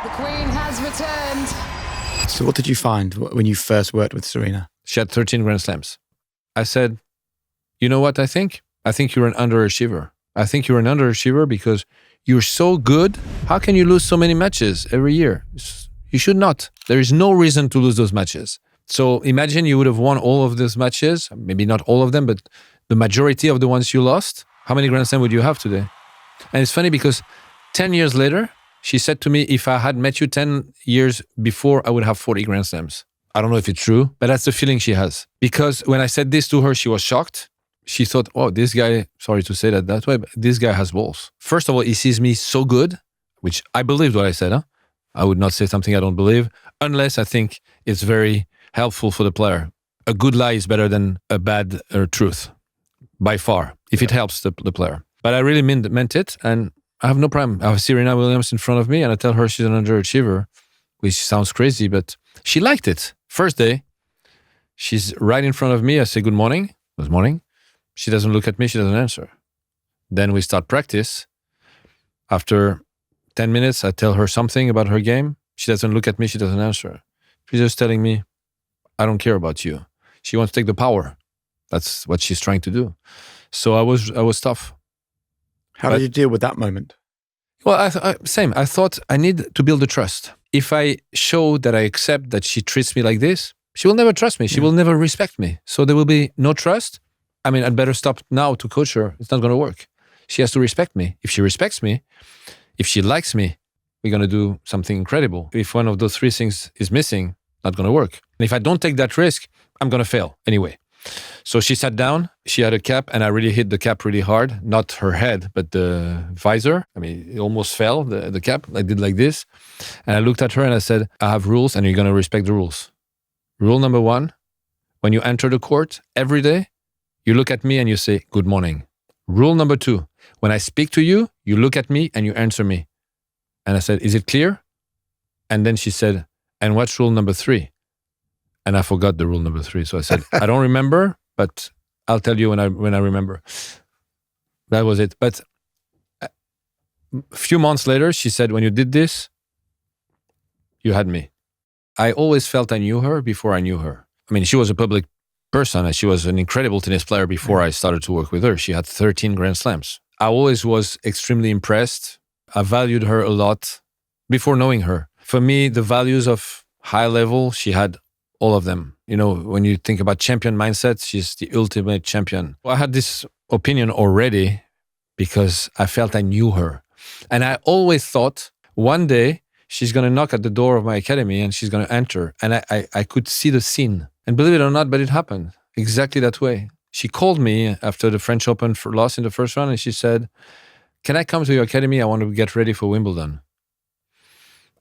The Queen has returned. So what did you find when you first worked with Serena? She had 13 Grand Slams. I said, you know what I think? I think you're an underachiever. I think you're an underachiever because you're so good. How can you lose so many matches every year? You should not. There is no reason to lose those matches. So imagine you would have won all of those matches, maybe not all of them, but the majority of the ones you lost. How many Grand Slams would you have today? And it's funny because 10 years later, she said to me, if I had met you 10 years before, I would have 40 Grand Slams. I don't know if it's true, but that's the feeling she has. Because when I said this to her, she was shocked. She thought, oh, this guy, sorry to say that way, but this guy has balls. First of all, he sees me so good, which I believed what I said. Huh? I would not say something I don't believe, unless I think it's very helpful for the player. A good lie is better than a bad truth, by far, if it helps the player. But I really meant it, and I have no problem. I have Serena Williams in front of me, and I tell her she's an underachiever, which sounds crazy, but she liked it. First day, she's right in front of me. I say, good morning. Good morning. She doesn't look at me. She doesn't answer. Then we start practice. After 10 minutes, I tell her something about her game. She doesn't look at me. She doesn't answer. She's just telling me, I don't care about you. She wants to take the power. That's what she's trying to do. So I was tough. How did you deal with that moment? Well, same. I thought I need to build the trust. If I show that I accept that she treats me like this, she will never trust me. She will never respect me. So there will be no trust. I mean, I'd better stop now to coach her. It's not going to work. She has to respect me. If she respects me, if she likes me, we're going to do something incredible. If one of those three things is missing, not going to work. And if I don't take that risk, I'm going to fail anyway. So she sat down, she had a cap, and I really hit the cap really hard. Not her head, but the visor. I mean, it almost fell, the cap. I did like this. And I looked at her and I said, I have rules and you're going to respect the rules. Rule number 1, when you enter the court every day, you look at me and you say, good morning. Rule number 2, when I speak to you, you look at me and you answer me. And I said, is it clear? And then she said, and what's rule number 3? And I forgot the rule number 3. So I said, I don't remember, but I'll tell you when I remember. That was it. But a few months later, she said, when you did this, you had me. I always felt I knew her before I knew her. I mean, she was a public person and she was an incredible tennis player before I started to work with her. She had 13 Grand Slams. I always was extremely impressed. I valued her a lot before knowing her. For me, the values of high level, she had all of them. You know, when you think about champion mindset, she's the ultimate champion. I had this opinion already because I felt I knew her. And I always thought one day she's going to knock at the door of my academy and she's going to enter. And I could see the scene. And believe it or not, but it happened exactly that way. She called me after the French Open loss in the first round and she said, can I come to your academy? I want to get ready for Wimbledon.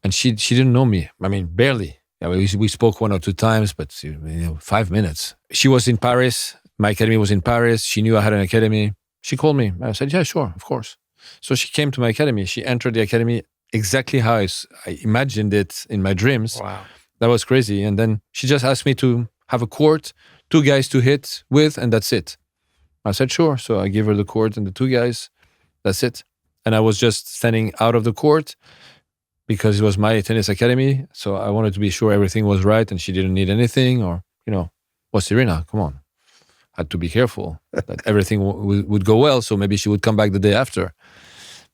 And she didn't know me. I mean, barely. Yeah, we spoke 1 or 2 times, but 5 minutes. She was in Paris. My academy was in Paris. She knew I had an academy. She called me. I said, yeah, sure, of course. So she came to my academy. She entered the academy exactly how I imagined it in my dreams. Wow. That was crazy. And then she just asked me to have a court, 2 guys to hit with, and that's it. I said, sure. So I gave her the court and the 2 guys. That's it. And I was just standing out of the court because it was my tennis academy. So I wanted to be sure everything was right and she didn't need anything or, well, Serena, come on. Had to be careful that everything would go well. So maybe she would come back the day after.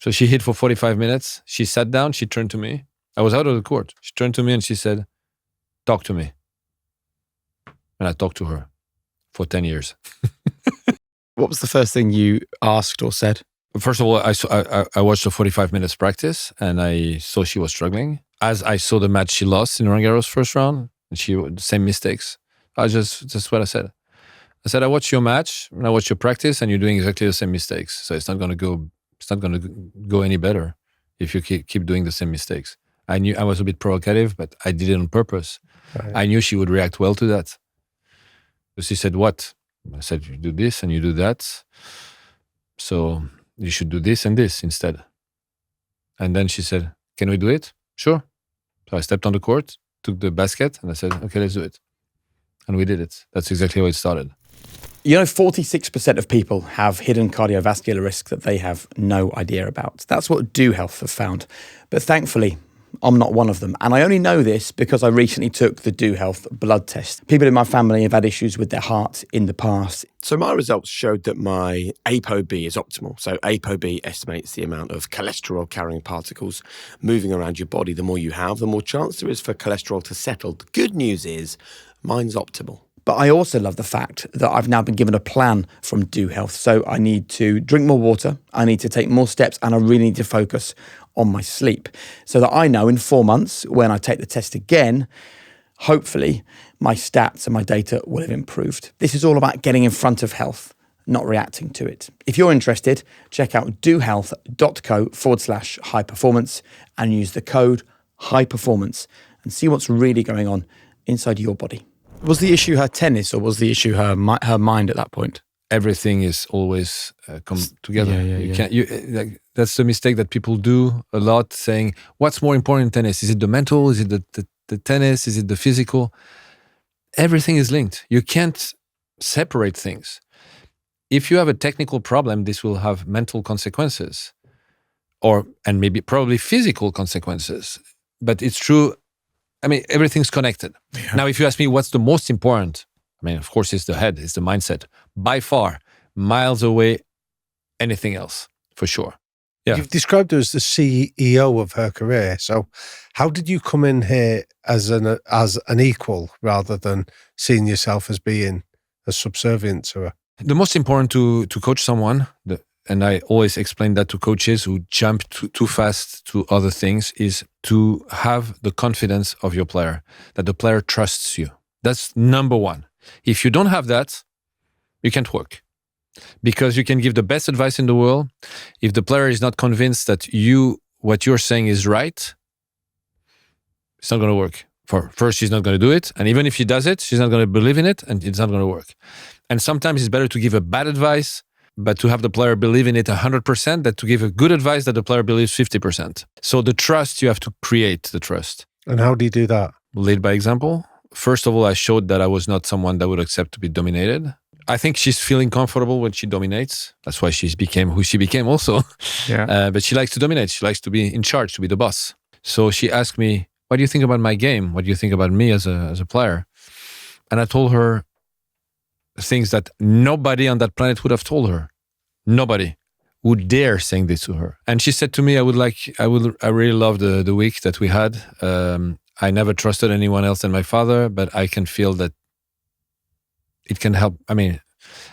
So she hit for 45 minutes. She sat down. She turned to me. I was out of the court. She turned to me and she said, talk to me. And I talked to her for 10 years. What was the first thing you asked or said? First of all, I watched the 45 minutes practice and I saw she was struggling. As I saw the match she lost in Roland Garros first round, and the same mistakes. That's what I said. I said, I watched your match and I watched your practice and you're doing exactly the same mistakes. So it's not going to go any better if you keep doing the same mistakes. I knew I was a bit provocative, but I did it on purpose. Right. I knew she would react well to that. So she said, what? I said, you do this and you do that. So you should do this and this instead. And then she said, can we do it? Sure. So I stepped on the court, took the basket, and I said, okay, let's do it. And we did it. That's exactly how it started. 46% of people have hidden cardiovascular risk that they have no idea about. That's what Do Health have found. But thankfully, I'm not one of them. And I only know this because I recently took the Do Health blood test. People in my family have had issues with their heart in the past. So my results showed that my ApoB is optimal. So ApoB estimates the amount of cholesterol-carrying particles moving around your body. The more you have, the more chance there is for cholesterol to settle. The good news is mine's optimal. But I also love the fact that I've now been given a plan from Do Health. So I need to drink more water, I need to take more steps, and I really need to focus on my sleep so that I know in 4 months when I take the test again, hopefully my stats and my data will have improved. This is all about getting in front of health, not reacting to it. If you're interested, check out dohealth.co/high performance and use the code high performance and see what's really going on inside your body. Was the issue her tennis, or was the issue her mind at that point? Everything is always come together. You can't. That's the mistake that people do a lot, saying, "What's more important in tennis? Is it the mental? Is it the tennis? Is it the physical?" Everything is linked. You can't separate things. If you have a technical problem, this will have mental consequences, and maybe probably physical consequences. But it's true. I mean, everything's connected. Yeah. Now, if you ask me what's the most important, I mean, of course, it's the head, it's the mindset. By far, miles away, anything else, for sure. Yeah. You've described her as the CEO of her career. So how did you come in here as an equal rather than seeing yourself as being a subservient to her? The most important to coach someone, and I always explain that to coaches who jump too fast to other things, is to have the confidence of your player, that the player trusts you. That's number one. If you don't have that, you can't work. Because you can give the best advice in the world. If the player is not convinced that what you're saying is right, it's not going to work. First, she's not going to do it. And even if she does it, she's not going to believe in it, and it's not going to work. And sometimes it's better to give a bad advice, but to have the player believe in it 100%, than to give a good advice that the player believes 50%. So the trust, you have to create the trust. And how do you do that? Lead by example. First of all, I showed that I was not someone that would accept to be dominated. I think she's feeling comfortable when she dominates. That's why she became who she became also. Yeah. But she likes to dominate. She likes to be in charge, to be the boss. So she asked me, what do you think about my game? What do you think about me as a player? And I told her things that nobody on that planet would have told her. Nobody would dare saying this to her. And she said to me, I really love the week that we had. I never trusted anyone else than my father, but I can feel that it can help. I mean,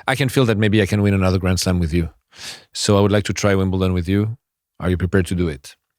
I can feel that maybe I can win another Grand Slam with you. So I would like to try Wimbledon with you. Are you prepared to do it?